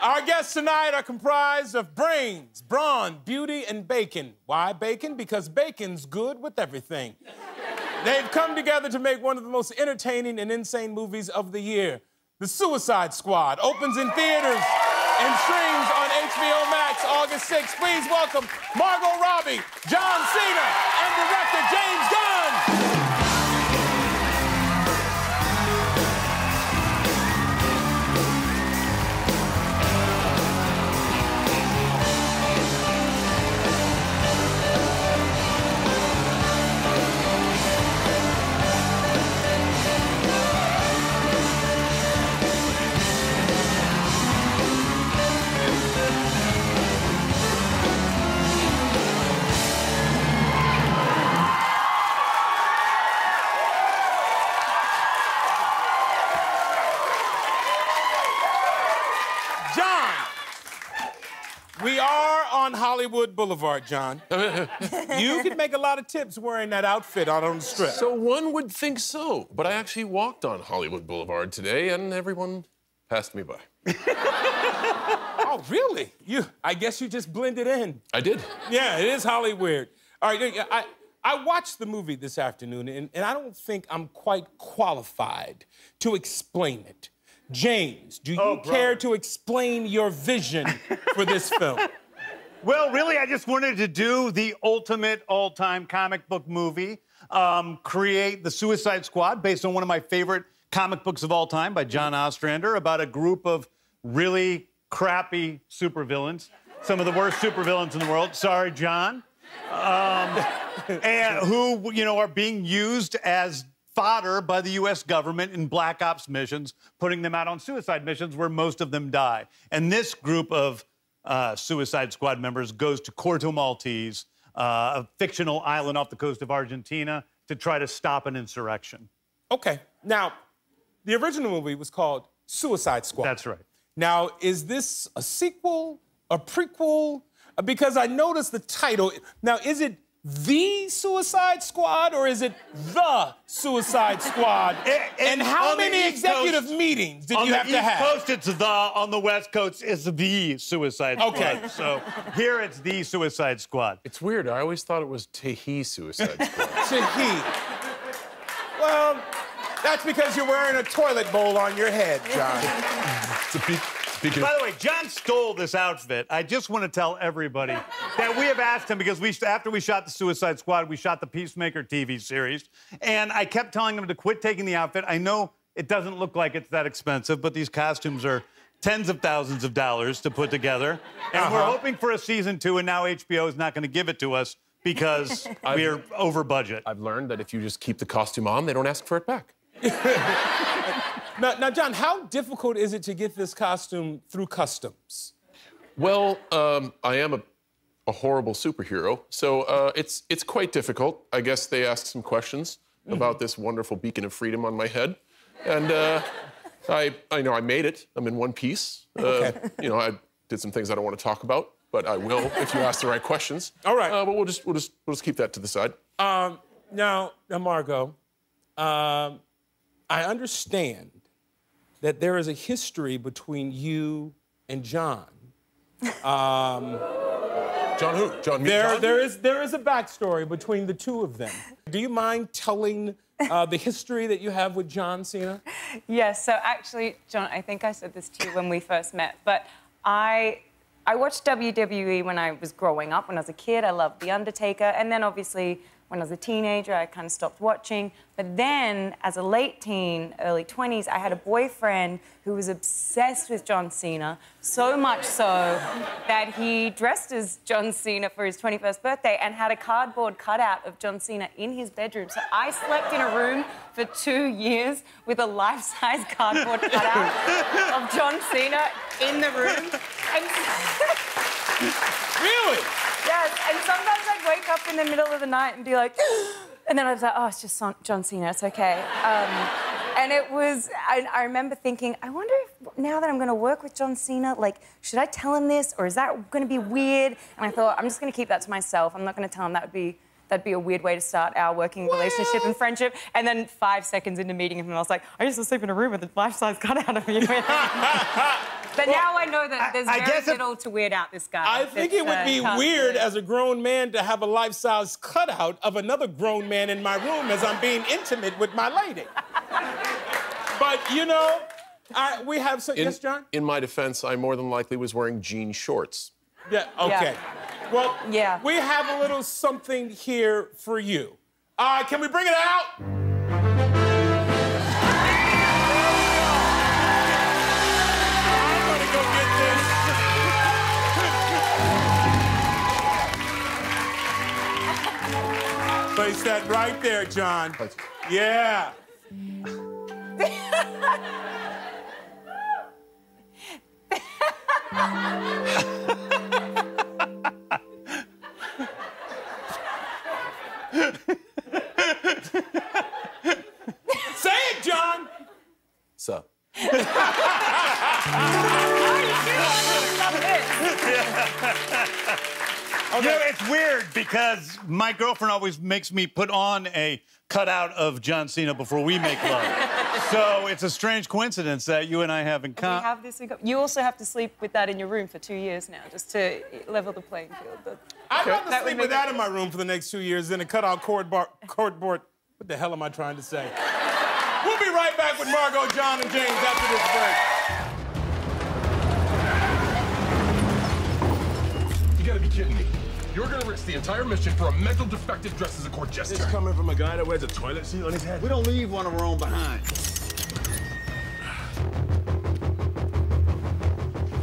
Our guests tonight are comprised of brains, brawn, beauty, and bacon. Why bacon? Because bacon's good with everything. They've come together to make one of the most entertaining and insane movies of the year. The Suicide Squad opens in theaters and streams on HBO Max August 6th. Please welcome Margot Robbie, John Cena, and director James Gunn. We are on Hollywood Boulevard, John. You could make a lot of tips wearing that outfit out on the strip. So one would think so, but I actually walked on Hollywood Boulevard today, and everyone passed me by. Oh, really? I guess you just blended in. I did. Yeah, it is Hollywood. All right, I watched the movie this afternoon, and I don't think I'm quite qualified to explain it. James, do you care to explain your vision for this film? Well, really, I just wanted to do the ultimate all-time comic book movie, create the Suicide Squad based on one of my favorite comic books of all time by John Ostrander about a group of really crappy supervillains, some of the worst supervillains in the world. Sorry, John. And who, you know, are being used as fodder by the U.S. government in black ops missions, putting them out on suicide missions where most of them die. And this group of Suicide Squad members goes to Corto Maltese, a fictional island off the coast of Argentina, to try to stop an insurrection. Okay. Now, the original movie was called Suicide Squad. That's right. Now, is this a sequel, a prequel? Because I noticed the title. Now, is it The Suicide Squad, or is it The Suicide Squad? And how many executive meetings did you have to have? On the East Coast, it's The. On the West Coast, it's The Suicide Squad. Okay. So here it's The Suicide Squad. It's weird. I always thought it was Tehi Suicide Squad. Tehi. Well, that's because you're wearing a toilet bowl on your head, John. By the way, John stole this outfit. I just want to tell everybody that we have asked him, because after we shot the Suicide Squad, we shot the Peacemaker TV series, and I kept telling him to quit taking the outfit. I know it doesn't look like it's that expensive, but these costumes are tens of thousands of dollars to put together, and we're hoping for a season 2, and now HBO is not going to give it to us because we're over budget. I've learned that if you just keep the costume on, they don't ask for it back. Now, John, how difficult is it to get this costume through customs? Well, I am a horrible superhero, so it's quite difficult. I guess they asked some questions about this wonderful beacon of freedom on my head, and I know I made it. I'm in one piece. You know, I did some things I don't want to talk about, but I will if you ask the right questions. All right. But we'll just keep that to the side. Now, Margo, I understand that there is a history between you and John. John who? John me? John? There is a backstory between the two of them. Do you mind telling the history that you have with John Cena? Yes, so actually, John, I think I said this to you when we first met, but I watched WWE when I was growing up. When I was a kid, I loved The Undertaker, and then obviously when I was a teenager, I kind of stopped watching. But then, as a late teen, early 20s, I had a boyfriend who was obsessed with John Cena, so much so that he dressed as John Cena for his 21st birthday and had a cardboard cutout of John Cena in his bedroom. So I slept in a room for 2 years with a life-size cardboard cutout of John Cena in the room. And Really? yes, and sometimes I'd wake up in the middle of the night and be like, and then I was like, oh, it's just John Cena, it's okay. And it was, I remember thinking, I wonder if now that I'm going to work with John Cena, like, should I tell him this, or is that going to be weird? And I thought, I'm just going to keep that to myself. I'm not going to tell him. That'd be a weird way to start our working relationship and friendship. And then 5 seconds into meeting him, I was like, I used to sleep in a room with a life-size cutout of you. But now I know that there's very guess little to weird out this guy. I think it would be weird as a grown man to have a life-size cutout of another grown man in my room as I'm being intimate with my lady. But, you know, we have some... Yes, John? In my defense, I more than likely was wearing jean shorts. Yeah, okay. Yeah. Well, yeah. We have a little something here for you. Can we bring it out? I'm gonna go get this. Place that right there, John. Yeah. Say it, John. Sup? You know, it's weird because my girlfriend always makes me put on a cutout of John Cena before we make love. So it's a strange coincidence that you and I have in common. We have this in common. You also have to sleep with that in your room for 2 years now, just to level the playing field. But I'd rather sleep with that in my room for the next 2 years than a cutout cardboard. What the hell am I trying to say? We'll be right back with Margot, John, and James after this break. You gotta be kidding me. You're gonna risk the entire mission for a mental defective dressed as a court jester. It's coming from a guy that wears a toilet seat on his head. We don't leave one of our own behind.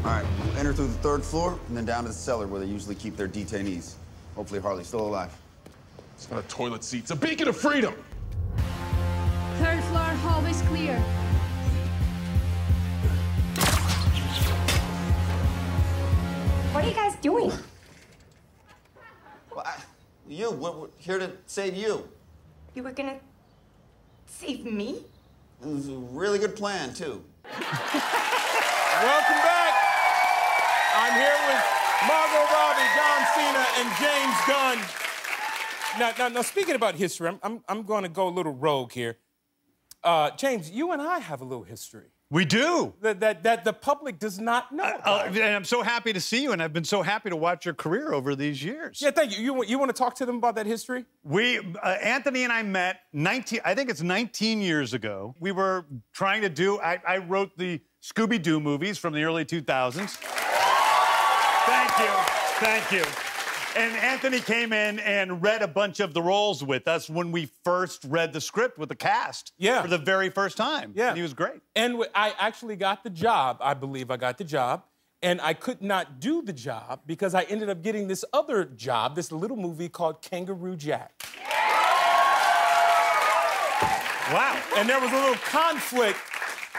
All right, we'll enter through the 3rd floor and then down to the cellar where they usually keep their detainees. Hopefully Harley's still alive. It's not a toilet seat. It's a beacon of freedom. 3rd floor, hallway's clear. What are you guys doing? Well, we're here to save you. You were gonna save me? It was a really good plan, too. Welcome back. I'm here with Margot Robbie, John Cena, and James Gunn. Now, speaking about history, I'm going to go a little rogue here. James, you and I have a little history. We do. That the public does not know. And I'm so happy to see you, and I've been so happy to watch your career over these years. Yeah, thank you. You want to talk to them about that history? Anthony and I met I think it's 19 years ago. We were trying to do, I wrote the Scooby-Doo movies from the early 2000s. Thank you. And Anthony came in and read a bunch of the roles with us when we first read the script with the cast for the very first time. Yeah. And he was great. And I actually got the job. I believe I got the job. And I could not do the job because I ended up getting this other job, this little movie called Kangaroo Jack. Wow. And there was a little conflict.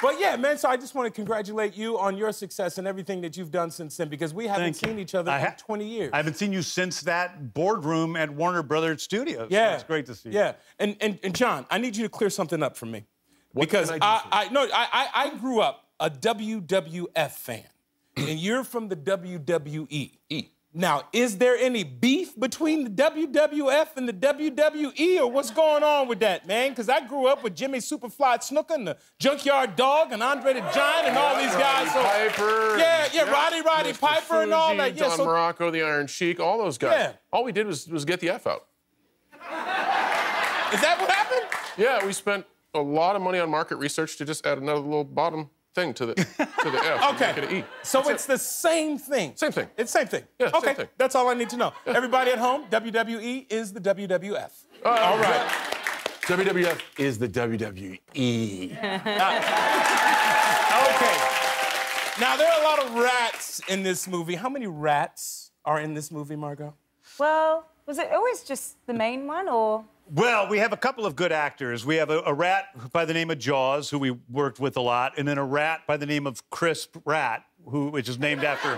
But yeah, man, so I just want to congratulate you on your success and everything that you've done since then, because we haven't seen each other in 20 years. I haven't seen you since that boardroom at Warner Brothers Studios. Yeah. So it's great to see you. Yeah. And John, I need you to clear something up for me. What because can I do for you? I grew up a WWF fan, and you're from the WWE. Now, is there any beef between the WWF and the WWE, or what's going on with that, man? Because I grew up with Jimmy Superfly Snuka and the Junkyard Dog and Andre the Giant and all these guys. Roddy Piper. Roddy Piper and all that. Don Morocco, the Iron Sheik, all those guys. Yeah. All we did was get the F out. Is that what happened? Yeah, we spent a lot of money on market research to just add another little bottom thing to the F. Okay. Make it an E. So it's the same thing. Same thing. It's the same thing. Yeah, okay. same thing. That's all I need to know. Everybody at home, WWE is the WWF. All right. WWF is the WWE. Okay. Now, there are a lot of rats in this movie. How many rats are in this movie, Margot? Well, was it always just the main one, or? Well, we have a couple of good actors. We have a rat by the name of Jaws, who we worked with a lot, and then a rat by the name of Crisp Rat, which is named after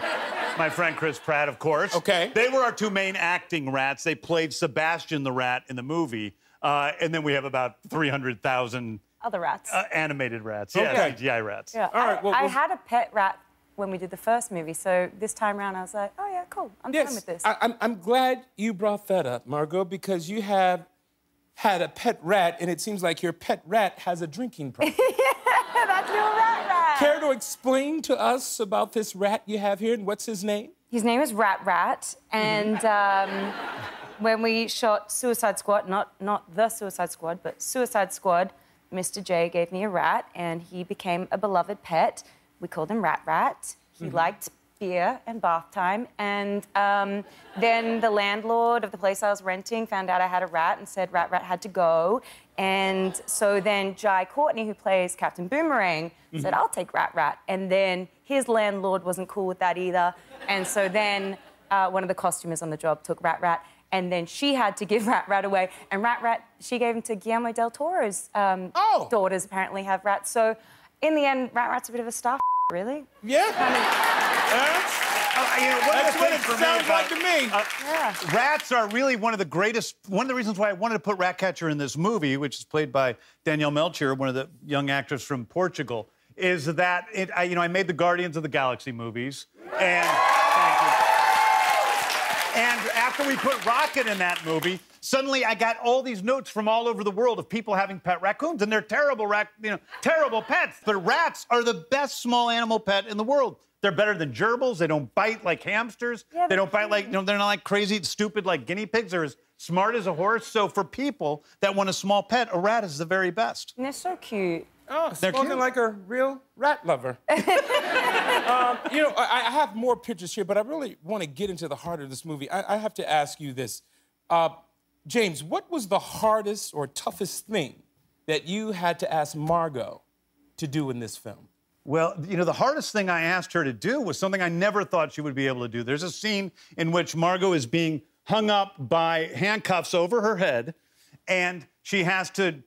my friend Chris Pratt, of course. Okay. They were our two main acting rats. They played Sebastian the Rat in the movie, and then we have about 300,000 Other rats. Animated rats. Okay. Yeah, CGI rats. Yeah. All right, well, I had a pet rat when we did the first movie, so this time around I was like, oh yeah, cool, I'm fine with this. I'm glad you brought that up, Margot, because you have had a pet rat, and it seems like your pet rat has a drinking problem. That's your rat. Care to explain to us about this rat you have here and what's his name? His name is Rat Rat, and when we shot Suicide Squad, not the Suicide Squad, but Suicide Squad, Mr. J gave me a rat, and he became a beloved pet. We called him Rat Rat. He liked beer and bath time, and then the landlord of the place I was renting found out I had a rat and said Rat Rat had to go. And so then Jai Courtney, who plays Captain Boomerang, said, I'll take Rat Rat. And then his landlord wasn't cool with that either. And so then one of the costumers on the job took Rat Rat, and then she had to give Rat Rat away. And Rat Rat, she gave him to Guillermo del Toro's daughters apparently have rats. So in the end, Rat Rat's a bit of a star, really. Yeah. You know, That's what it sounds like to me. Rats are really one of the reasons why I wanted to put Ratcatcher in this movie, which is played by Danielle Melchior, one of the young actors from Portugal, is that I made the Guardians of the Galaxy movies, and thank you. And after we put Rocket in that movie, suddenly I got all these notes from all over the world of people having pet raccoons, and they're terrible terrible pets. But rats are the best small animal pet in the world. They're better than gerbils. They don't bite like hamsters. Yeah, they don't bite like, they're not like crazy, stupid like guinea pigs. They're as smart as a horse. So for people that want a small pet, a rat is the very best. And they're so cute. Oh, They're spoken cute. like a real rat lover. I have more pictures here, but I really want to get into the heart of this movie. I have to ask you this. James, what was the hardest or toughest thing that you had to ask Margot to do in this film? Well, the hardest thing I asked her to do was something I never thought she would be able to do. There's a scene in which Margot is being hung up by handcuffs over her head, and she has to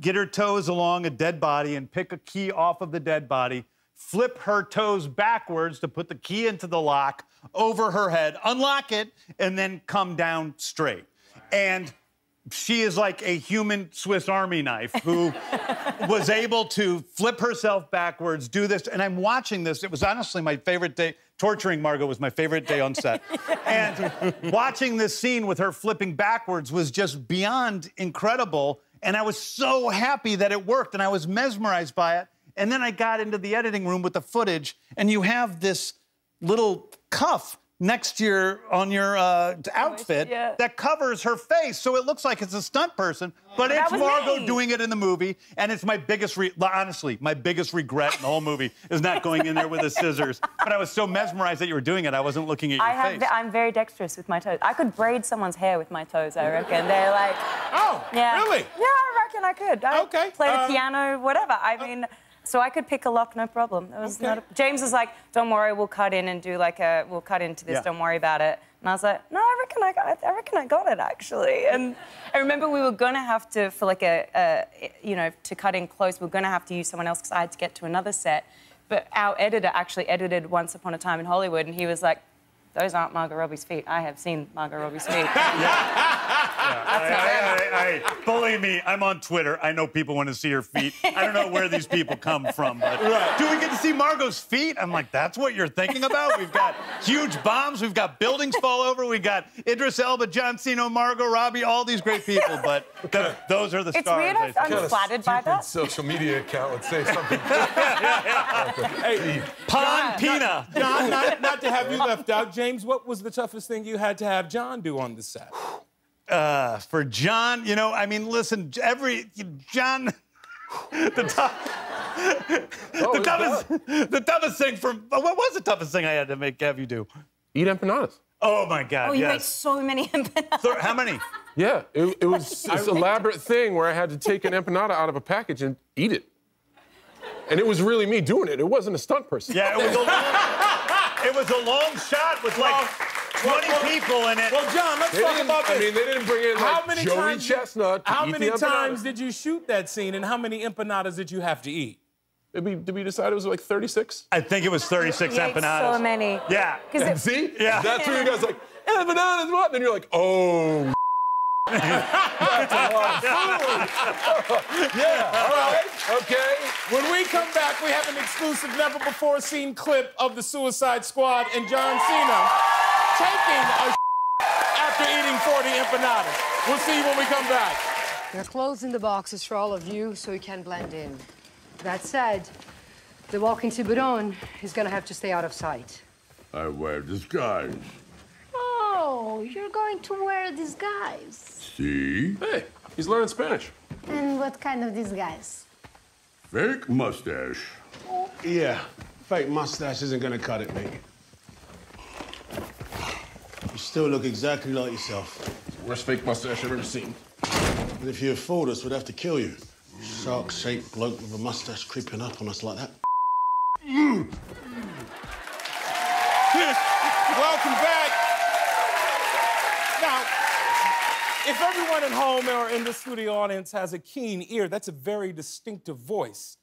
get her toes along a dead body and pick a key off of the dead body, flip her toes backwards to put the key into the lock over her head, unlock it, and then come down straight. And she is like a human Swiss Army knife who was able to flip herself backwards, do this. And I'm watching this. It was honestly my favorite day. Torturing Margot was my favorite day on set. And watching this scene with her flipping backwards was just beyond incredible. And I was so happy that it worked, and I was mesmerized by it. And then I got into the editing room with the footage, and you have this little cuff next to your outfit that covers her face, so it looks like it's a stunt person, but it's Margot doing it in the movie, and it's my biggest, honestly, my biggest regret in the whole movie is not going in there with the scissors. But I was so mesmerized that you were doing it, I wasn't looking at your face. I'm very dexterous with my toes. I could braid someone's hair with my toes, I reckon. They're like... Oh, really? Yeah, I reckon I could. I play the piano, whatever. I mean... So I could pick a lock, no problem. It was not James was like, "Don't worry, we'll cut in and do like we'll cut into this. Don't worry about it." And I was like, "No, I reckon I got it actually." And I remember we were gonna have to, for like to cut in close, we were gonna have to use someone else because I had to get to another set. But our editor actually edited Once Upon a Time in Hollywood, and he was like, "Those aren't Margot Robbie's feet. I have seen Margot Robbie's feet." Believe me, I'm on Twitter. I know people want to see her feet. I don't know where these people come from, but do we get to see Margot's feet? I'm like, that's what you're thinking about? We've got huge bombs. We've got buildings fall over. We got Idris Elba, John Cena, Margot Robbie, all these great people, but those are the stars. It's weird. I'm flattered by that. Social media account would say something. Hey, Pina. John, not to have you left out. James, what was the toughest thing you had to have John do on the set? For John, I mean, listen, John, the toughest thing what was the toughest thing I had to have you do? Eat empanadas. Oh, my God, Oh, you make so many empanadas. How many? Yeah, it was this elaborate thing where I had to take an empanada out of a package and eat it. And it was really me doing it. It wasn't a stunt person. Yeah, it was a long shot with like 20 people in it. Well, John, let's talk about this. I mean, they didn't bring in Joey Chestnut to How eat many the empanadas. times did you shoot that scene, and how many empanadas did you have to eat? Did we decide it was like 36? I think it was 36 You empanadas. ate so many. Yeah. See? Yeah. That's where you guys like, empanadas, what? And then you're like, oh. That's a lot of food. Yeah, all right, okay. When we come back, we have an exclusive never-before-seen clip of the Suicide Squad and John Cena taking a after eating 40 empanadas. We'll see you when we come back. There are clothes in the boxes for all of you, so you can blend in. That said, The walking Tiburon is gonna have to stay out of sight. I wear disguise. Oh, you're going to wear a disguise. See? Hey, he's learning Spanish. And what kind of disguise? Fake mustache. Yeah, fake mustache isn't gonna cut it, mate. You still look exactly like yourself. Worst fake mustache I've ever seen. And if you fooled us, we'd have to kill you. Shark-shaped bloke with a mustache creeping up on us like that. Welcome back. Now, if everyone at home or in the studio audience has a keen ear, that's a very distinctive voice.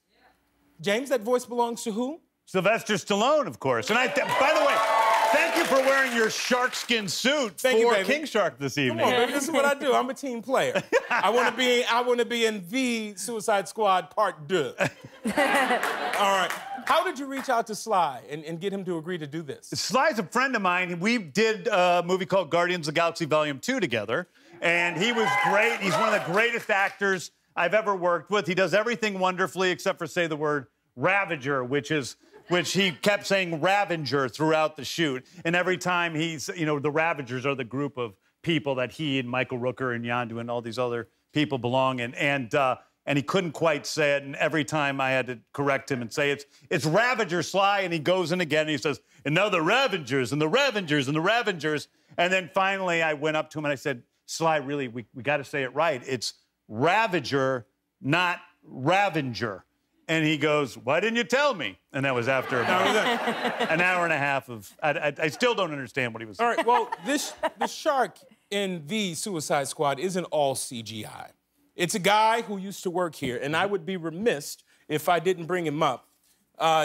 James, that voice belongs to who? Sylvester Stallone, of course. And by the way, thank you for wearing your shark skin suit for King Shark this evening. Come on, baby. This is what I do. I'm a team player. I want to be in the Suicide Squad Part 2. All right. How did you reach out to Sly and get him to agree to do this? Sly's a friend of mine. We did a movie called Guardians of the Galaxy Volume 2 together, and he was great. He's one of the greatest actors I've ever worked with. He does everything wonderfully except for say the word Ravager, which he kept saying Ravager throughout the shoot. And every time he's, the Ravagers are the group of people that he and Michael Rooker and Yondu and all these other people belong in. And he couldn't quite say it. And every time I had to correct him and say, it's Ravager, Sly. And he goes in again and he says, and now the Ravagers and the Ravagers and the Ravagers. And then finally I went up to him and I said, Sly, really, we got to say it right. It's Ravager, not Ravenger. And he goes, why didn't you tell me? And that was after about an hour and a half of, I still don't understand what he was saying. All right, well, the shark in the Suicide Squad isn't all CGI. It's a guy who used to work here, and I would be remiss if I didn't bring him up.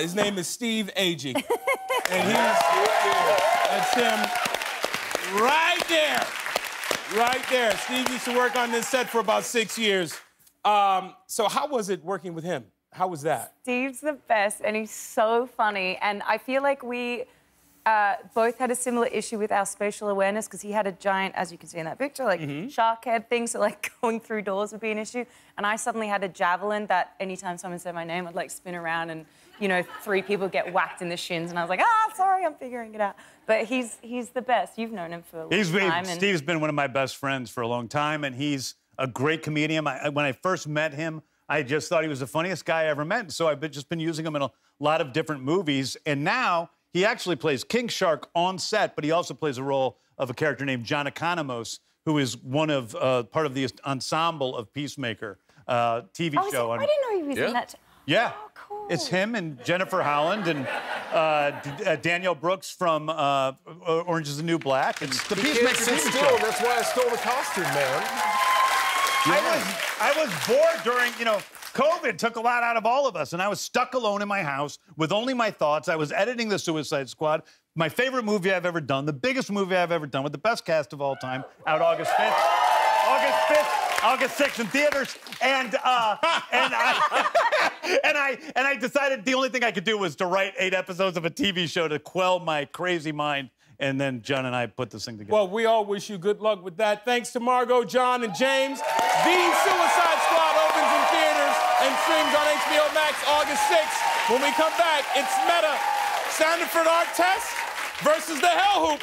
His name is Steve Agee. And that's him right there. Right there. Steve used to work on this set for about 6 years. So how was it working with him? How was that? Steve's the best, and he's so funny. And I feel like we both had a similar issue with our spatial awareness because he had a giant, as you can see in that picture, like shark head thing, so like going through doors would be an issue. And I suddenly had a javelin that anytime someone said my name, I'd like spin around and, 3 people get whacked in the shins. And I was like, sorry, I'm figuring it out. But he's the best. You've known him for a long time. Steve's been one of my best friends for a long time, and he's a great comedian. When I first met him, I just thought he was the funniest guy I ever met. So I've just been using him in a lot of different movies. And now he actually plays King Shark on set, but he also plays a role of a character named John Economos, who is part of the ensemble of Peacemaker TV show. I didn't know he was in that. Yeah. Oh, cool. It's him and Jennifer Holland and Danielle Brooks from Orange is the New Black. It's the Peacemaker TV show. That's why I stole the costume, man. I was bored during, COVID took a lot out of all of us, and I was stuck alone in my house with only my thoughts. I was editing The Suicide Squad, my favorite movie I've ever done, the biggest movie I've ever done, with the best cast of all time, out August 5th. August 6th in theaters, and I decided the only thing I could do was to write 8 episodes of a TV show to quell my crazy mind. And then John and I put this thing together. Well, we all wish you good luck with that. Thanks to Margot, John, and James. The Suicide Squad opens in theaters and streams on HBO Max August 6th. When we come back, it's Meta, Sanderford Art Test versus the Hell Hoop.